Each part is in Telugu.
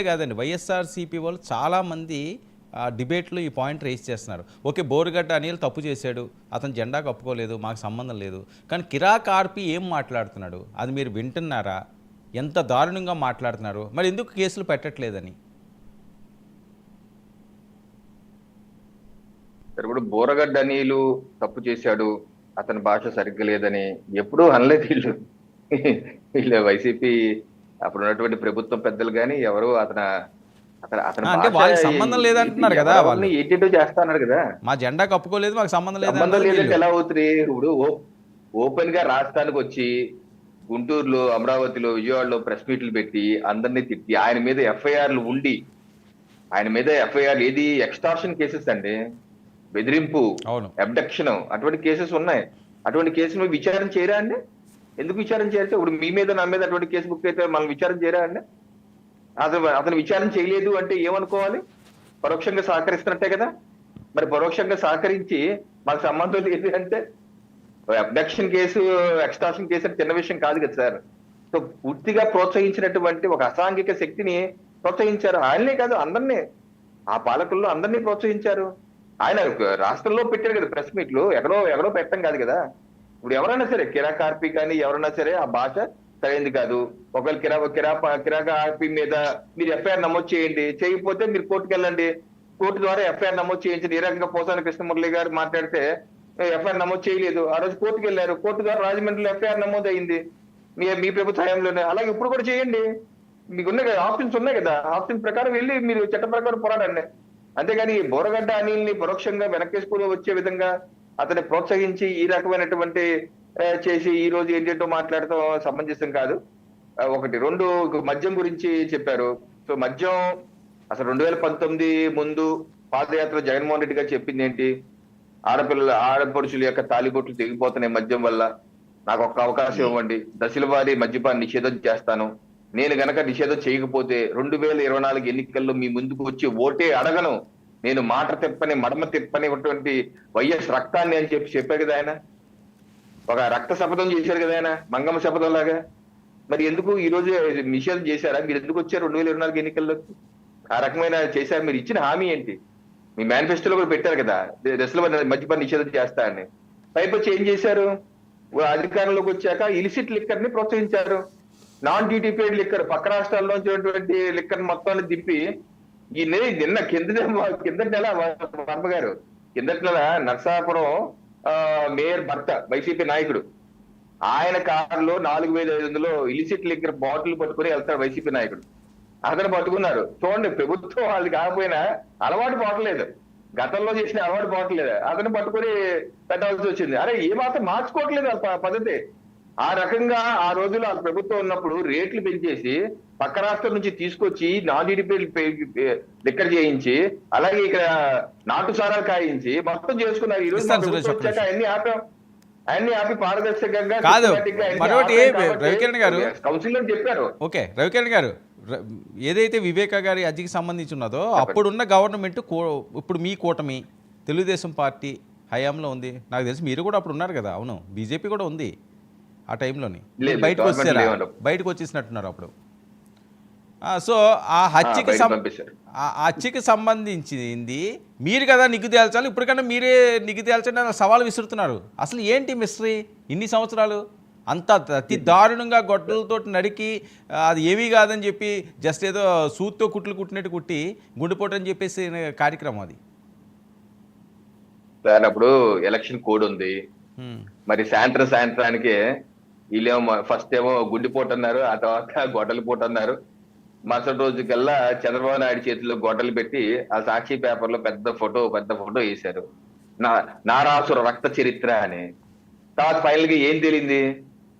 కాదండి, వైఎస్ఆర్సీపీ వాళ్ళు చాలామంది డిబేట్లో ఈ పాయింట్ రేస్ చేస్తున్నారు. ఓకే, బోరుగడ్డ అనిల్ తప్పు చేశాడు, అతను జెండా కప్పుకోలేదు, మాకు సంబంధం లేదు. కానీ కిరాక్ ఆర్పి ఏం మాట్లాడుతున్నాడు అది మీరు వింటున్నారా? ఎంత దారుణంగా మాట్లాడుతున్నారు, మరి ఎందుకు కేసులు పెట్టట్లేదని? ఇప్పుడు బోరగడ్డ అనిలు తప్పు చేశాడు, అతని భాష సరిగ్గా లేదని ఎప్పుడూ అనలేదు వీళ్ళు. వీళ్ళు వైసీపీ అప్పుడు ఉన్నటువంటి ప్రభుత్వం పెద్దలు కానీ ఎవరు అతని అతని అంటే భాష వాళ్ళకి సంబంధం లేదంటున్నారు కదా, వాళ్ళు ఏంటంటో చేస్తా అన్నారు కదా. మా జెండా కప్పుకోలేదు, మాకు సంబంధం సంబంధం లేదంటే లేదు. ఎలా అవుతుంది? ఇప్పుడు ఓపెన్ గా రాష్ట్రానికి వచ్చి గుంటూరులో, అమరావతిలో, విజయవాడలో ప్రెస్ మీట్లు పెట్టి అందరినీ తిట్టి ఆయన మీద ఎఫ్ఐఆర్లు ఉండి, ఆయన మీద ఎఫ్ఐఆర్ ఏది ఎక్స్టార్షన్ కేసెస్ అండి, బెదిరింపు, అబ్డక్షన్, అటువంటి కేసెస్ ఉన్నాయి. అటువంటి కేసులు విచారణ చేయరా అండి? ఎందుకు విచారణ చేయాలి? ఇప్పుడు మీ మీద నా మీద అటువంటి కేసు బుక్ అయితే మనం విచారణ చేయరా అండి? అతను విచారణ చేయలేదు అంటే ఏమనుకోవాలి? పరోక్షంగా సహకరిస్తున్నట్టే కదా. మరి పరోక్షంగా సహకరించి మాకు సంబంధం లేదు అంటే అబ్డక్షన్ కేసు, ఎక్స్టార్షన్ కేసు అంటే చిన్న విషయం కాదు కదా సార్. సో పూర్తిగా ప్రోత్సహించినటువంటి ఒక అసాంఘిక శక్తిని ప్రోత్సహించారు. ఆయనే కాదు, అందరినీ, ఆ పాలకుల్లో అందరినీ ప్రోత్సహించారు. ఆయన రాష్ట్రంలో పెట్టారు కదా ప్రెస్ మీట్లు, ఎక్కడో పెట్టడం కాదు కదా. ఇప్పుడు ఎవరైనా సరే కిరాక్ ఆర్పి కానీ ఎవరైనా సరే ఆ భాష సరైనది కాదు. ఒకవేళ కిరాక్ ఆర్పి మీద మీరు ఎఫ్ఐఆర్ నమోదు చేయండి, చేయకపోతే మీరు కోర్టుకు వెళ్ళండి, కోర్టు ద్వారా ఎఫ్ఐఆర్ నమోదు చేయించండి. ఈ రకంగా పోసాని కృష్ణమురళి గారు మాట్లాడితే ఎఫ్ఐఆర్ నమోదు చేయలేదు, ఆ రోజు కోర్టుకు వెళ్ళారు, కోర్టు ద్వారా రాజమండ్రిలో ఎఫ్ఐఆర్ నమోదు అయింది మీ ప్రభుత్వ హయాంలోనే. అలాగే ఇప్పుడు కూడా చేయండి, మీకు ఉన్నాయి కదా ఆప్షన్స్, ఉన్నాయి కదా, ఆప్షన్ ప్రకారం వెళ్ళి మీరు చట్ట ప్రకారం పోరాడండి. అంతేగాని బోరగడ్డ అనిల్ని పరోక్షంగా వెనకేసుకుని వచ్చే విధంగా అతన్ని ప్రోత్సహించి ఈ రకమైనటువంటి చేసి ఈ రోజు ఏంటంటో మాట్లాడటం సమంజసం కాదు. ఒకటి. రెండు, మద్యం గురించి చెప్పారు. సో మద్యం అసలు 2019 ముందు పాదయాత్ర జగన్మోహన్ రెడ్డి గారు చెప్పింది ఏంటి? ఆడపడుచుల యొక్క తాలిబొట్లు తెగిపోతున్నాయి మద్యం వల్ల, నాకు ఒక్క అవకాశం ఇవ్వండి, దశల వారీ మద్యపాన్ని నిషేధం చేస్తాను, నేను గనక నిషేధం చేయకపోతే 2024 ఎన్నికల్లో మీ ముందుకు వచ్చి ఓటే అడగను, నేను మాట తిప్పని మడమ తిప్పని వైఎస్ రక్తాన్ని అని చెప్పారు కదా ఆయన. ఒక రక్త శపథం చేశారు కదా ఆయన, మంగమ్మ శపథం లాగా. మరి ఎందుకు ఈ రోజు నిషేధం చేశారా? మీరు ఎందుకు వచ్చారు 2024 ఎన్నికల్లోకి? ఆ రకమైన చేశారు. మీరు ఇచ్చిన హామీ ఏంటి? మీ మేనిఫెస్టోలో కూడా పెట్టారు కదా దశల మద్యపాన్ని నిషేధం చేస్తా అని. పైపొచ్చి ఏం చేశారు? అధికారంలోకి వచ్చాక ఇలిసిట్ లిక్కర్ ని ప్రోత్సహించారు. నాన్ డ్యూటీ పేడ్ లిక్కర్, పక్క రాష్ట్రాల్లో వచ్చినటువంటి లిక్కర్ మొత్తాన్ని దింపి కిందటి నెల వర్మ గారు, కిందటి నెల నర్సాపురం మేయర్ భర్త వైసీపీ నాయకుడు, ఆయన కారులో 4500 ఇలిసిట్ లిక్కర్ బాటిల్ పట్టుకుని వెళ్తాడు వైసీపీ నాయకుడు. అతను పట్టుకున్నారు. చూడండి, ప్రభుత్వం వాళ్ళకి కాకపోయినా అలవాటు పోవట్లేదు, గతంలో చేసిన అలవాటు పోవట్లేదు, అతను పట్టుకుని పెట్టాల్సి వచ్చింది. అరే ఏ మాత్రం మార్చుకోవట్లేదు పద్ధతి. ఆ రకంగా ఆ రోజుల్లో ఆ ప్రభుత్వం ఉన్నప్పుడు రేట్లు పెంచేసి పక్క రాష్ట్రం నుంచి తీసుకొచ్చి నాన్ లిక్కర్ చేయించి, అలాగే ఇక్కడ నాటు సారాలు కాయించి మొత్తం చేసుకున్నారు. ఈ రోజు వచ్చాక అన్ని ఆపి పారదర్శకంగా రవికిరణ్ గారు కౌన్సిల్ అని చెప్పారు. ఓకే, రవికిరణ్ గారు, ఏదైతే వివేక గారి అర్జీకి సంబంధించి ఉన్నదో అప్పుడున్న గవర్నమెంట్, ఇప్పుడు మీ కూటమి తెలుగుదేశం పార్టీ హయాంలో ఉంది. నాకు తెలిసి మీరు కూడా అప్పుడు ఉన్నారు కదా. అవును, బీజేపీ కూడా ఉంది ఆ టైంలోని. బయటకు వచ్చేసినట్టున్నారు అప్పుడు. సో ఆ హత్యకి సంబంధించింది మీరు కదా నిగ్గు తేల్చాలి, ఇప్పటికన్నా మీరే నిగ్గు తేల్చండి అని సవాల్ విసురుతున్నారు. అసలు ఏంటి మిస్టరీ? ఇన్ని సంవత్సరాలు అంత అతి దారుణంగా గొడ్డలతో నరికి అది ఏమీ కాదని చెప్పి జస్ట్ ఏదో సూత్తో కుట్లు కుట్టినట్టు కుట్టి గుండెపోటు అని చెప్పేసి కార్యక్రమం అది. అప్పుడు ఎలక్షన్ కోడ్ ఉంది, మరి సాయంత్రానికి వీళ్ళేమో ఫస్ట్ ఏమో గుండెపోటు అన్నారు, ఆ తర్వాత గొడ్డలి పోటు అన్నారు. మరుసటి రోజుకల్లా చంద్రబాబు నాయుడు చేతిలో గొడ్డలు పెట్టి ఆ సాక్షి పేపర్ లో పెద్ద ఫోటో వేశారు, నారాసుర రక్త చరిత్ర అని. తర్వాత ఫైనల్ గా ఏం తెలియంది?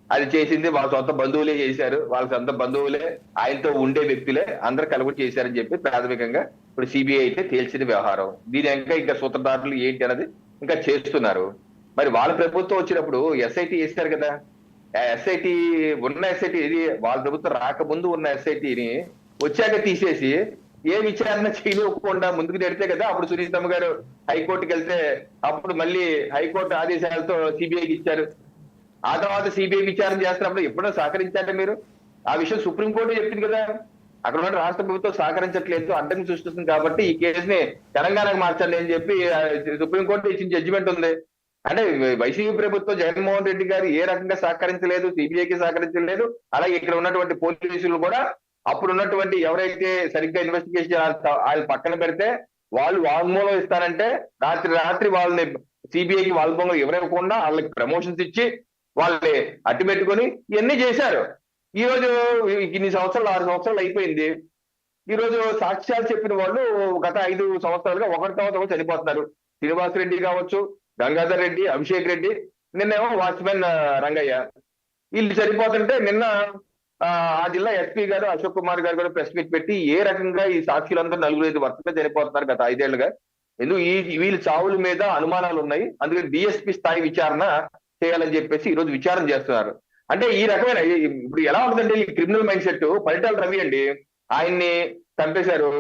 అది చేసింది వాళ్ళ సొంత బంధువులే చేశారు, వాళ్ళ సొంత బంధువులే, ఆయనతో ఉండే వ్యక్తులే అందరు కలుగుడు చేశారని చెప్పి ప్రాథమికంగా ఇప్పుడు సిబిఐ అయితే తేల్చిన వ్యవహారం. దీని ఇంకా సూత్రధారులు ఏంటి అన్నది ఇంకా చేస్తున్నారు. మరి వాళ్ళ ప్రభుత్వం వచ్చినప్పుడు ఎస్ఐటి వేశారు కదా. ఎస్ఐటి ఇది వాళ్ళ ప్రభుత్వం రాకముందు ఉన్న ఎస్ఐటిని వచ్చాక తీసేసి ఏ విచారణ చేయకుండా ముందుకు నెడితే కదా అప్పుడు సునీతమ్మ గారు హైకోర్టుకి వెళ్తే అప్పుడు మళ్ళీ హైకోర్టు ఆదేశాలతో సిబిఐకి ఇచ్చారు. ఆ తర్వాత సిబిఐ విచారణ చేస్తున్నప్పుడు ఎప్పుడో సహకరించారంటే మీరు? ఆ విషయం సుప్రీంకోర్టు చెప్పింది కదా. అక్కడ ఉన్న రాష్ట్ర ప్రభుత్వం సహకరించట్లేదు, అడ్డం సృష్టిస్తుంది కాబట్టి ఈ కేసుని తెలంగాణకు మార్చండి అని చెప్పి సుప్రీంకోర్టు ఇచ్చిన జడ్జిమెంట్ ఉంది. అంటే వైసీపీ ప్రభుత్వం జగన్మోహన్ రెడ్డి గారు ఏ రకంగా సహకరించలేదు, సిబిఐకి సహకరించలేదు. అలాగే ఇక్కడ ఉన్నటువంటి పోలీసులు కూడా అప్పుడు ఉన్నటువంటి ఎవరైతే సరిగ్గా ఇన్వెస్టిగేషన్ వాళ్ళు పక్కన పెడితే వాళ్ళు వాంగ్మూలం ఇస్తారంటే రాత్రి వాళ్ళని సిబిఐకి వాంగ్మూలం ఎవరివ్వకుండా వాళ్ళకి ప్రమోషన్స్ ఇచ్చి వాళ్ళని అడ్డు పెట్టుకొని ఇవన్నీ చేశారు. ఈ రోజు ఇన్ని సంవత్సరాలు 6 సంవత్సరాలు అయిపోయింది. ఈ రోజు సాక్ష్యాలు చెప్పిన వాళ్ళు గత 5 సంవత్సరాలుగా ఒకరి తర్వాత ఒకరు చనిపోతున్నారు. శ్రీనివాస్ రెడ్డి కావచ్చు, గంగాధర్ రెడ్డి, అభిషేక్ రెడ్డి, నిన్నేమో వాచ్మెన్ రంగయ్య. వీళ్ళు చనిపోతుంటే నిన్న ఆ జిల్లా ఎస్పీ గారు అశోక్ కుమార్ గారు కూడా ప్రెస్ మీట్ పెట్టి ఏ రకంగా ఈ సాక్షులందరూ 4-5 వరుసగా చనిపోతున్నారు గత 5 ఏళ్లుగా. ఎందుకు వీళ్ళ చావుల మీద అనుమానాలు ఉన్నాయి, అందుకని డిఎస్పీ స్థాయి విచారణ చేయాలని చెప్పేసి ఈ రోజు విచారణ చేస్తున్నారు. అంటే ఈ రకమైన ఇప్పుడు ఎలా ఉంటుందంటే ఈ criminal mind set. Paritala Ravi అండి, ఆయన్ని చంపేశారు.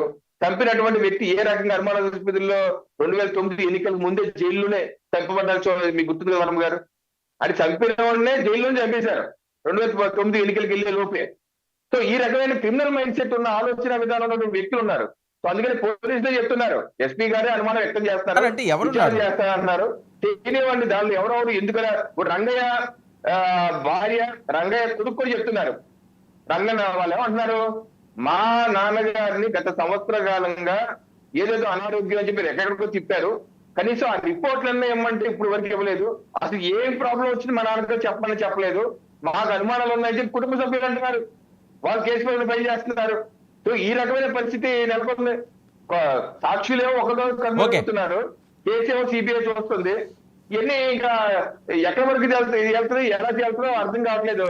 చంపినటువంటి వ్యక్తి ఏ రకంగా అనుమాన పరిస్థితుల్లో 2009 ఎన్నికల ముందే జైల్లోనే చంపబడ్డారు. మీకు గుర్తుంది కదా వర్మ గారు? అది చంపిన వాడినే జైల్లోనే చంపేశారు 2009 ఎన్నికలకు వెళ్లే లోపే. సో ఈ రకమైన క్రిమినల్ మైండ్ సెట్ ఉన్న ఆలోచన విధానంలో ఉన్న వ్యక్తులు ఉన్నారు. సో అందుకని పోలీసులే చెప్తున్నారు, ఎస్పీ గారే అనుమానం వ్యక్తం చేస్తారు, అంటే ఎవరు చేస్తారంటున్నారు. తెలియనివ్వండి దానిలో ఎవరెవరు ఎందుకలా. ఇప్పుడు రంగయ్య భార్య, రంగయ్య కొడుకు కూడా చెప్తున్నారు. రంగన్న వాళ్ళు ఏమంటున్నారు, మా నాన్నగారిని గత సంవత్సర కాలంగా ఏదేదో అనారోగ్యం అని చెప్పి ఎక్కడికో తిప్పారు, కనీసం ఆ రిపోర్ట్లన్నీ ఇవ్వమంటే ఇప్పుడు వరకు ఇవ్వలేదు, అసలు ఏం ప్రాబ్లం వచ్చింది మా నాన్నగారు చెప్పమని చెప్పలేదు, మాకు అనుమానాలు ఉన్నాయని చెప్పి కుటుంబ సభ్యులు అంటున్నారు. వాళ్ళు కేసు మీద ఫైల్ చేస్తున్నారు. సో ఈ రకమైన పరిస్థితి నెలకొంది. సాక్షులేమో ఒకటో కనుగొస్తున్నారు, కేసు ఏమో సిబిఐ చూస్తుంది. ఇవన్నీ ఇంకా ఎక్కడి వరకు వెళ్తుంది, ఎలా వెళ్తుందో అర్థం కావట్లేదు.